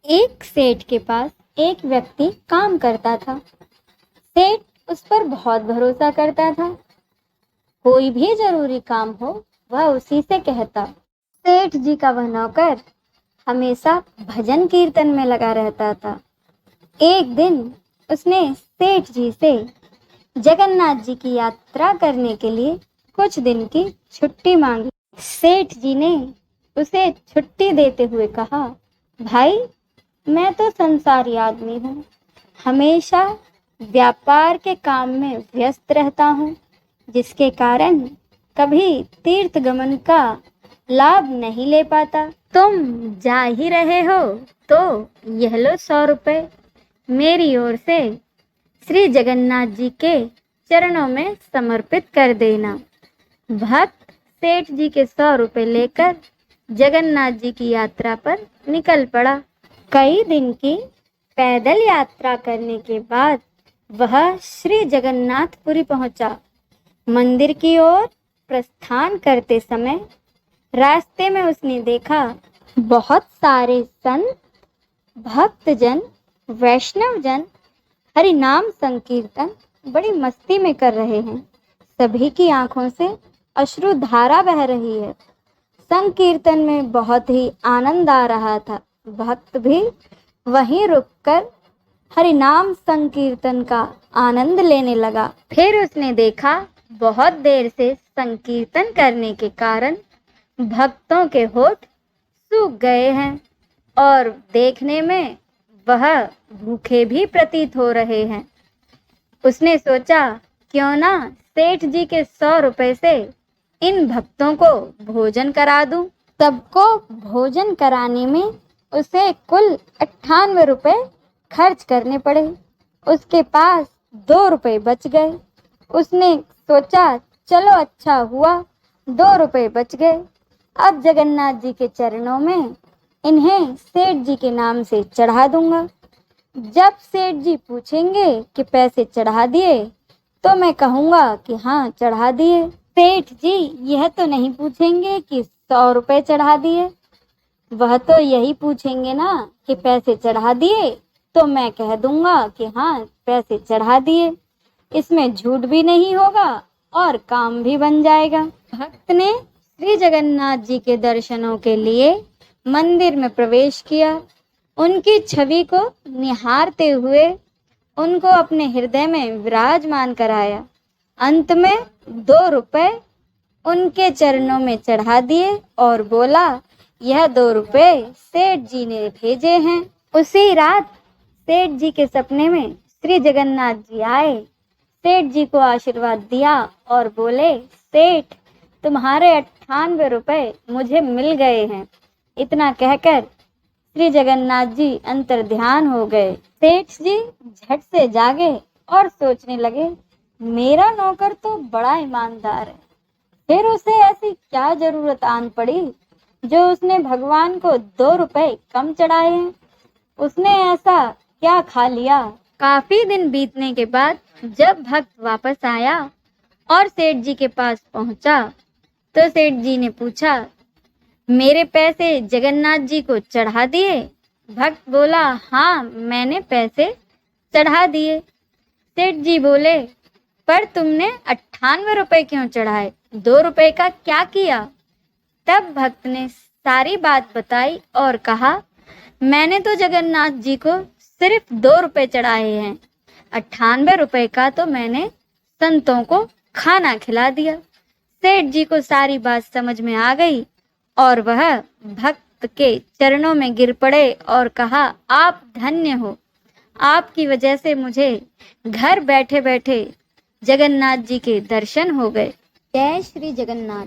एक सेठ के पास एक व्यक्ति काम करता था। सेठ उस पर बहुत भरोसा करता था। कोई भी जरूरी काम हो वह उसी से कहता। सेठ जी का वह नौकर हमेशा भजन कीर्तन में लगा रहता था। एक दिन उसने सेठ जी से जगन्नाथ जी की यात्रा करने के लिए कुछ दिन की छुट्टी मांगी। सेठ जी ने उसे छुट्टी देते हुए कहा, भाई मैं तो संसारी आदमी हूँ, हमेशा व्यापार के काम में व्यस्त रहता हूँ, जिसके कारण कभी तीर्थ गमन का लाभ नहीं ले पाता। तुम जा ही रहे हो तो यह लो 100 रुपए मेरी ओर से श्री जगन्नाथ जी के चरणों में समर्पित कर देना। भक्त सेठ जी के 100 रुपए लेकर जगन्नाथ जी की यात्रा पर निकल पड़ा। कई दिन की पैदल यात्रा करने के बाद वह श्री जगन्नाथपुरी पहुंचा। मंदिर की ओर प्रस्थान करते समय रास्ते में उसने देखा बहुत सारे संत, भक्तजन, वैष्णवजन हरि नाम संकीर्तन बड़ी मस्ती में कर रहे हैं। सभी की आंखों से अश्रु धारा बह रही है। संकीर्तन में बहुत ही आनंद आ रहा था। भक्त भी वहीं रुककर हरि नाम संकीर्तन का आनंद लेने लगा। फिर उसने देखा बहुत देर से संकीर्तन करने के कारण भक्तों के होठ सूख गए हैं और देखने में वह भूखे भी प्रतीत हो रहे हैं। उसने सोचा क्यों ना सेठ जी के 100 रुपए से इन भक्तों को भोजन करा दूं। सबको भोजन कराने में उसे कुल 98 रुपए खर्च करने पड़े। उसके पास 2 रुपए बच गए। उसने सोचा चलो अच्छा हुआ 2 रुपए बच गए। अब जगन्नाथ जी के चरणों में इन्हें सेठ जी के नाम से चढ़ा दूंगा। जब सेठ जी पूछेंगे कि पैसे चढ़ा दिए तो मैं कहूँगा कि हाँ चढ़ा दिए। सेठ जी यह तो नहीं पूछेंगे कि 100 रुपए चढ़ा दिए, वह तो यही पूछेंगे ना कि पैसे चढ़ा दिए, तो मैं कह दूंगा कि हाँ पैसे चढ़ा दिए। इसमें झूठ भी नहीं होगा और काम भी बन जाएगा। भक्त ने श्री जगन्नाथ जी के दर्शनों के लिए मंदिर में प्रवेश किया। उनकी छवि को निहारते हुए उनको अपने हृदय में विराजमान कराया। अंत में 2 रुपए उनके चरणों में चढ़ा दिए और बोला, यह 2 रुपए सेठ जी ने भेजे हैं। उसी रात सेठ जी के सपने में श्री जगन्नाथ जी आए। सेठ जी को आशीर्वाद दिया और बोले, सेठ तुम्हारे 98 रुपए मुझे मिल गए हैं। इतना कहकर श्री जगन्नाथ जी अंतर्ध्यान हो गए। सेठ जी झट से जागे और सोचने लगे, मेरा नौकर तो बड़ा ईमानदार है, फिर उसे ऐसी क्या जरूरत आन पड़ी जो उसने भगवान को 2 रुपए कम चढ़ाए हैं। उसने ऐसा क्या खा लिया। काफी दिन बीतने के बाद जब भक्त वापस आया और सेठ जी के पास पहुंचा तो सेठ जी ने पूछा, मेरे पैसे जगन्नाथ जी को चढ़ा दिए? भक्त बोला, हाँ मैंने पैसे चढ़ा दिए। सेठ जी बोले, पर तुमने 98 रुपए क्यों चढ़ाए, 2 रुपए का क्या किया? तब भक्त ने सारी बात बताई और कहा, मैंने तो जगन्नाथ जी को सिर्फ 2 रुपए चढ़ाए हैं, 98 रुपए का तो मैंने संतों को खाना खिला दिया। सेठ जी को सारी बात समझ में आ गई और वह भक्त के चरणों में गिर पड़े और कहा, आप धन्य हो, आपकी वजह से मुझे घर बैठे बैठे जगन्नाथ जी के दर्शन हो गए। जय श्री जगन्नाथ।